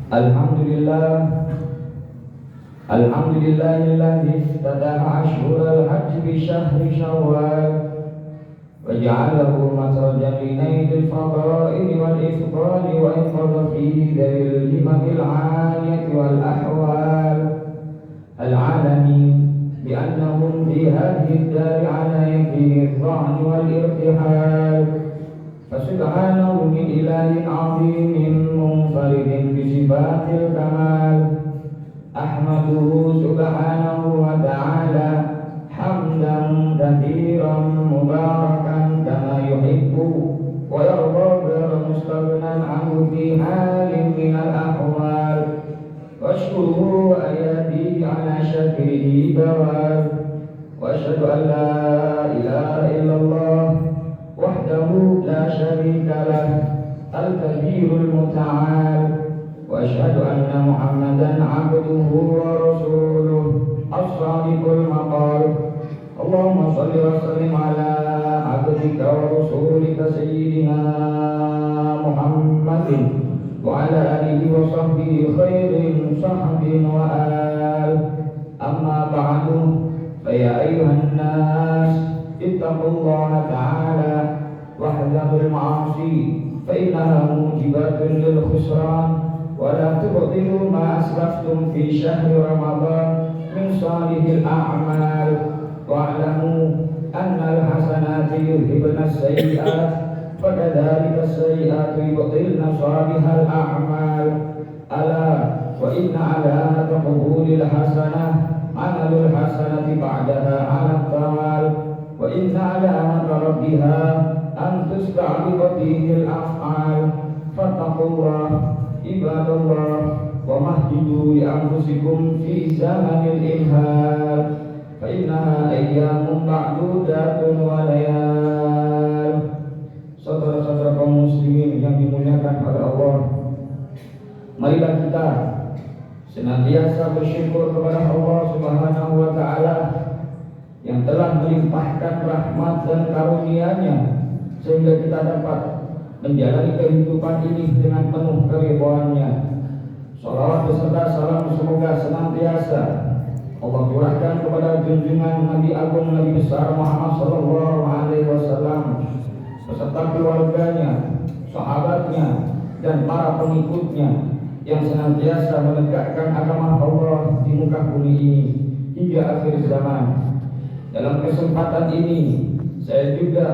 Alhamdulillah, alhamdulillahilladzi iftataha ashhural hajji bi syahri Syawal wa ja'alahu makhrajan li nailil fadaili wal ifdali wa inqadha fihi dawil himamil 'aliyati wal ahwal al-'alamin bi annahum fi hadhihi ad-dari 'ala yaqini adh-dha'n wal irtihal. Fasubhanahu min ilahin 'azimin munfaridin bi sifatil kamal. Ahmaduhu subhanahu wa ta'ala hamdan katsiran mubarakan kama yuhibbu wa yarda ghayra mustaghnan anhu fi halin minal ahwal. Wa ashkuruhu wa ayadihi ala syakrihi bawal. Wa ashhadu an la ilaha illallah wahdahu la syarika lah al-kabirul muta'al. Wa asyhadu anna Muhammadan abduhu wa rasuluh as-sadiqul maqal. Allahumma shalli wa sallim ala abdika wa rasulika sayyidina Muhammadin wa ala alihi wa sahbihi khairin sahbin wa al. Amma ba'du, fa ya ayyuhan nas ittaqullaha ta'ala wahdharul ma'asi fa innaha mujibatun lil khusran wa la tubtilu ma asraftum fi syahri Ramadan min salihil a'mal wa a'lamu anna al-hasanati yudhibna as-sayyi'at fa kadzalika as-sayyi'atu yubtilna salihal a'mal. Ala wa inna ala taqbulil hasanah amalul hasanati ba'daha 'ala tawal wa inna ala rabbiha an tusta'liqa fihi al-af'al. Fattaqullah ibadallah wa mahjidu li anfusikum fi zamanil imhal fa innaha ayyamun ma'dudatun wa layal. Saudara-saudara kaum muslimin yang dimuliakan oleh Allah, marilah kita senantiasa bersyukur kepada Allah Subhanahu wa ta'ala yang telah melimpahkan rahmat dan karunia-Nya sehingga kita dapat menjalani kehidupan ini dengan penuh keridhaan-Nya. Salawat beserta salam semoga senantiasa Allah curahkan kepada junjungan Nabi Agung Nabi besar Muhammad sallallahu alaihi wasallam beserta keluarganya, sahabatnya dan para pengikutnya yang senantiasa menegakkan agama Allah di muka bumi ini hingga akhir zaman. Dalam kesempatan ini saya juga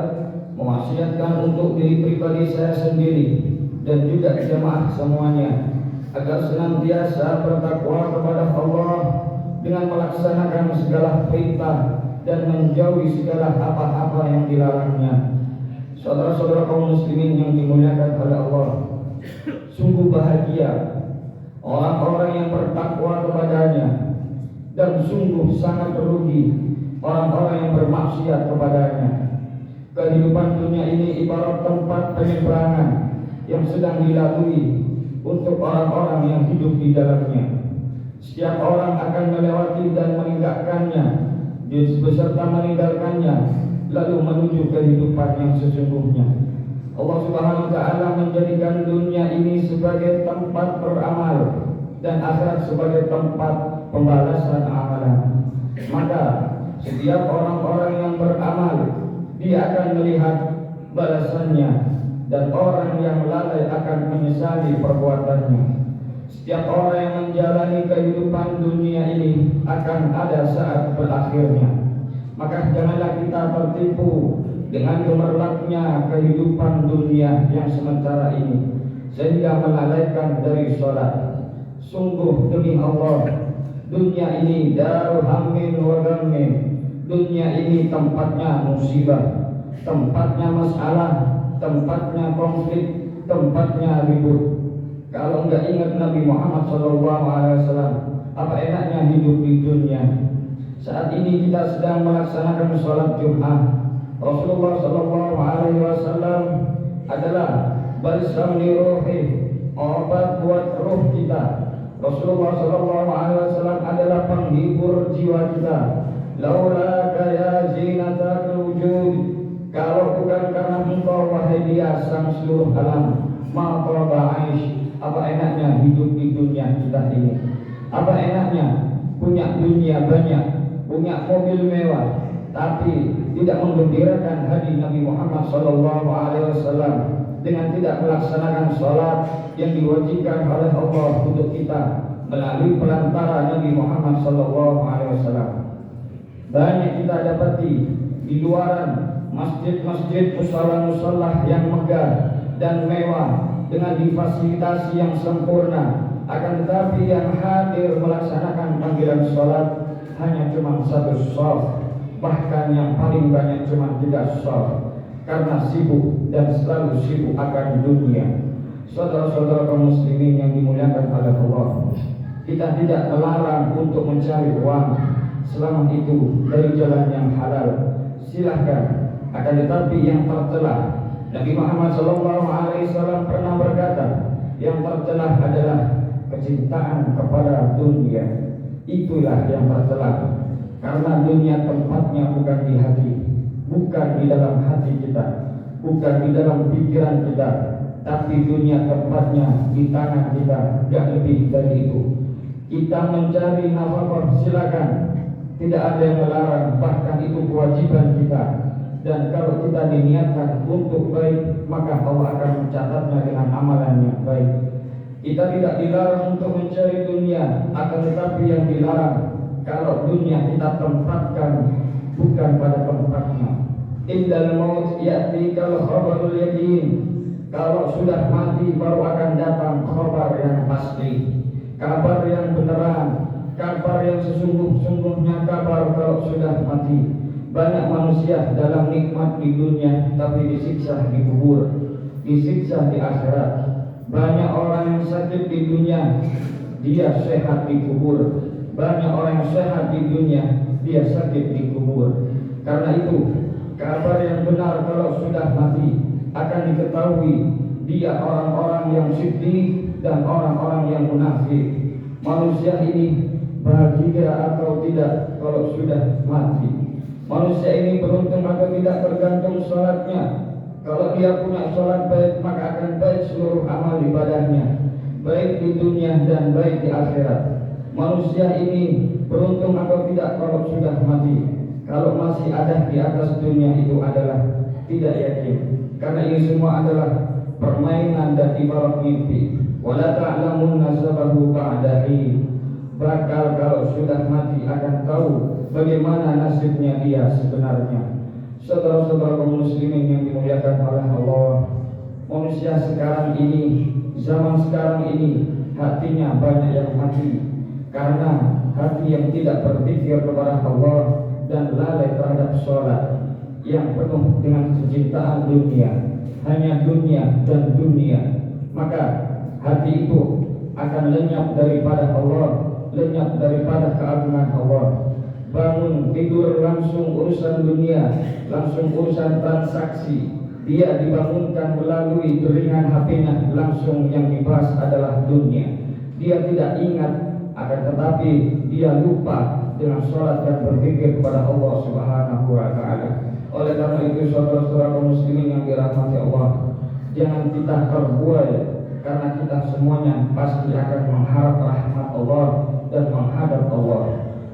mewasiatkan untuk diri pribadi saya sendiri dan juga jemaah semuanya agar senantiasa bertakwa kepada Allah dengan melaksanakan segala perintah dan menjauhi segala apa-apa yang dilarangnya. Saudara-saudara kaum muslimin yang dimuliakan oleh Allah, sungguh bahagia orang-orang yang bertakwa kepadanya dan sungguh sangat merugi orang-orang yang bermaksiat kepadanya. Kehidupan dunia ini ibarat tempat penyeberangan yang sedang dilalui untuk orang-orang yang hidup di dalamnya. Setiap orang akan melewati dan meninggalkannya, beserta meninggalkannya, lalu menuju kehidupan yang sesungguhnya. Allah Subhanahu wa ta'ala menjadikan dunia ini sebagai tempat beramal dan akhirat sebagai tempat pembalasan amalan. Maka setiap orang-orang yang beramal, dia akan melihat balasannya, dan orang yang lalai akan menyesali perbuatannya. Setiap orang yang menjalani kehidupan dunia ini akan ada saat berakhirnya. Maka janganlah kita tertipu dengan gemerlapnya kehidupan dunia yang sementara ini sehingga melalaikan dari sholat. Sungguh demi Allah, dunia ini darul hammin wa ghammin. Dunia ini tempatnya musibah, tempatnya masalah, tempatnya konflik, tempatnya ribut. Kalau enggak ingat Nabi Muhammad SAW, apa enaknya hidup di dunia? Saat ini kita sedang melaksanakan sholat Jumat. Rasulullah SAW adalah balsam li ruhi, obat buat ruh kita. Rasulullah SAW adalah penghibur jiwa kita. Laula kaya zinatul wujud, kalau bukan karena engkau wahai dia sang seluruh alam, ma qaba aish, Apa enaknya hidup di dunia kita ini? Apa enaknya punya dunia banyak, punya mobil mewah, tapi tidak menggembirakan hadi Nabi Muhammad SAW dengan tidak melaksanakan sholat yang diwajibkan oleh Allah untuk kita melalui perantara Nabi Muhammad SAW. Banyak kita dapati di luaran masjid-masjid, musala-musala yang megah dan mewah dengan difasilitasi yang sempurna, akan tetapi yang hadir melaksanakan panggilan sholat hanya cuma satu shaf, bahkan yang paling banyak cuma 3 shaf, karena sibuk dan selalu sibuk akan dunia. Saudara-saudara kaum muslimin yang dimuliakan oleh Allah, kita tidak melarang untuk mencari uang selama itu dari jalan yang halal, silahkan. Akan tetapi yang tercela, Nabi Muhammad SAW pernah berkata, yang tercela adalah kecintaan kepada dunia. Itulah yang tercela, karena dunia tempatnya bukan di hati, bukan di dalam hati kita, bukan di dalam pikiran kita, tapi dunia tempatnya di tangan kita, gak lebih dari itu. Kita mencari nafkah silakan, tidak ada yang melarang, bahkan itu kewajiban kita. Dan kalau kita diniatkan untuk baik, maka Allah akan mencatatnya dengan amalan yang baik. Kita tidak dilarang untuk mencari dunia, akan tetapi yang dilarang kalau dunia kita tempatkan bukan pada tempatnya. Indal maut ya'tikal khabarul yakin. Kalau sudah mati baru akan datang kabar yang pasti, kabar yang beneran, kabar yang sesungguhnya kabar kalau sudah mati. Banyak manusia dalam nikmat di dunia tapi disiksa di kubur, disiksa di akhirat. Banyak orang yang sakit di dunia, dia sehat di kubur. Banyak orang yang sehat di dunia, dia sakit di kubur. Karena itu kabar yang benar kalau sudah mati akan diketahui dia orang-orang yang siddiq dan orang-orang yang munafik. Manusia ini bahagia atau tidak kalau sudah mati. Manusia ini beruntung atau tidak tergantung sholatnya. Kalau dia punya sholat baik, maka akan baik seluruh amal ibadahnya, baik di dunia dan baik di akhirat. Manusia ini beruntung atau tidak kalau sudah mati. Kalau masih ada di atas dunia itu adalah tidak yakin, karena ini semua adalah permainan dan ibarat mimpi. Wala ta'lamun nasabahu ba'dahi. Bakal kalau sudah mati akan tahu bagaimana nasibnya dia sebenarnya. Saudara-saudara kaum muslimin yang dimuliakan oleh Allah, manusia sekarang ini, zaman sekarang ini, hatinya banyak yang mati karena hati yang tidak berpikir kepada Allah dan lalai terhadap sholat, yang penuh dengan kecintaan dunia, hanya dunia dan dunia. Maka hati itu akan lenyap daripada Allah, lenyap daripada keagungan Allah. Bangun tidur langsung urusan dunia, langsung urusan transaksi. Dia dibangunkan melalui jaringan HP-nya, langsung yang dibahas adalah dunia. Dia tidak ingat, akan tetapi dia lupa dengan sholat dan berpikir kepada Allah Subhanahu wa Ta'ala. Oleh karena itu, saudara-saudara kaum muslimin yang dirahmati Allah, jangan kita terbuai, karena kita semuanya pasti akan mengharap rahmat Allah dan menghadap Allah.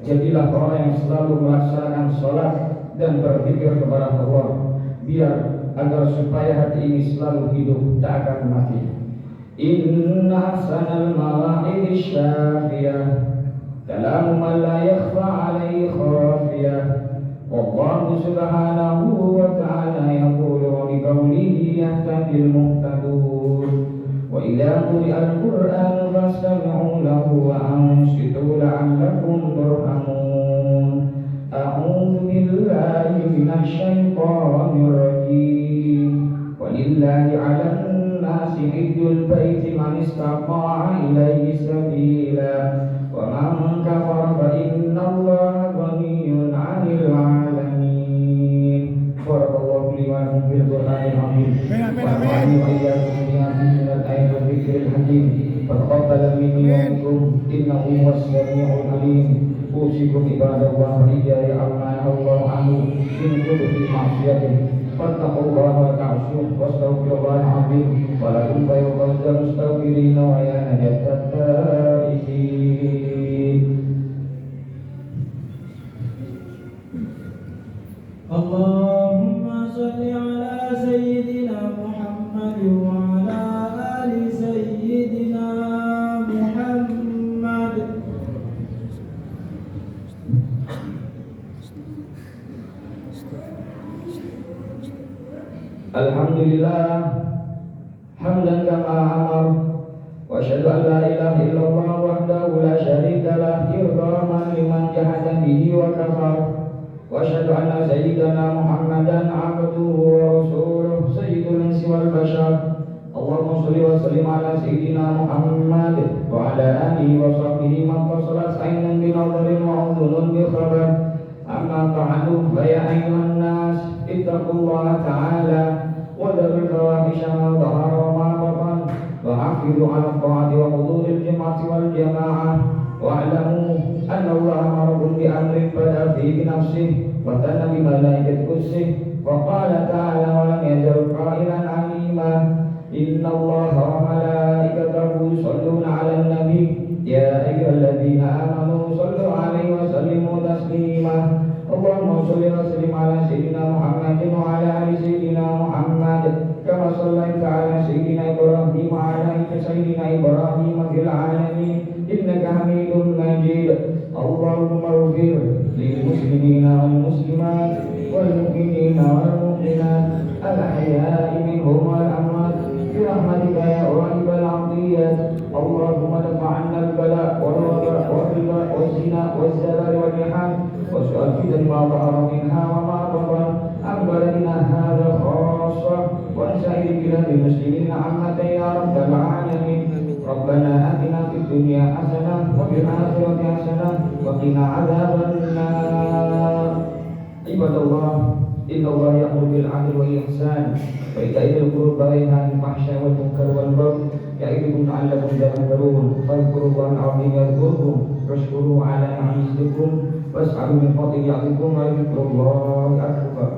Jadilah orang yang selalu melaksanakan sholat dan berpikir kepada Allah, biar agar supaya hati ini selalu hidup, tak akan mati. Inna ahsanal mawa'id syafiyah, kalamu man la yakhfa alaihi khafiyah. Wallahu subhanahu wa ta'ala yaqulu bi qawlihi yahtadil muhtadun. وإذا قرئ القرآن فاستمعوا له وأنصتوا لعلكم ترحمون. أعوذ بالله من الشيطان الرجيم. ولله على الناس حج البيت من استطاع إليه سبيلا ومن كفر فإن الله غني عن العالمين. بارك الله لي ولكم في القرآن العظيم ونفعني وإياكم بما فيه من الآيات والذكر الحكيم. فتقبل مني ومنكم إنه هو السميع العليم. أوصيكم عباد الله وإياي عما نهى الله عنه من كل معصيته، فاتقوا الله وتعصوه واستغفروا الله العظيم ولكم فيغفر فوز المستغفرين ويا نجاة التائبين. اللهم صل على سيدنا محمد وعلى آل سيدنا محمد. Alhamdulillah hamdan kama amar wa asyhadu an la ilaha illallah wahdahu la syarika lah irghaman liman jahada bihi wa kafar wa asyhadu anna sayyidana Muhammadan abduhu wa rasuluh sayyidul insi wal bashar. Allahumma shalli wa sallim ala sayyidina Muhammad wa ala alihi wa sahbihi man tasalat aynan bi nadharin wa udhunun bi khabar. Amma ba'du fa ya ayyuhan nas ittaqullaha ta'ala wa dharul fawahisha ma dhahara wa ma batan wa hafizu ala ta'ati wa huduril jum'ati wal jama'ah wa'lamu anna Allaha amarakum bi amrin bada fi nafsihi wa tanna bi malaikati kursihi wa qala ta'ala wa lam yazal qailan alima inna Allaha wa malaikatahu yusalluna 'alan nabi ya ayyuhalladzina amanu sallu 'alaihi wa sallimu taslima. Allahumma shalli wa sallim ala sayyidina Muhammadin wa ala ali sayyidina Muhammad kama shallaita ala sayyidina Ibrahim wa ala ali sayyidina Ibrahim fil alamin innaka Hamidum Majid. Allahumma ighfir lil muslimina wal muslimat wal mu'minina wal mu'minat al ahya'i minhum wal amwat bi rahmatika ya wahibal 'afiyat. Allahumma dafa' 'anna al bala' wal waba' wal riba wal zina wal zalal wal lihan وسؤال فتن ما ظهر منها وما بطن عن بلدنا هذا خاصة وعن سائر بلاد المسلمين عامة يا رب العالمين. ربنا آتنا في الدنيا حسنة وفي الآخرة حسنة وقنا عذاب النار. عباد الله إن الله يأمر بالعدل والإحسان وإيتاء ذي القربى وينهى عن الفحشاء والمنكر والبغي يعظكم لعلكم تذكرون. فاذكروا الله العظيم يذكركم واشكروه على نعمه يزدكم واسألوا من فضله يعطيكم وذكر الله أكبر.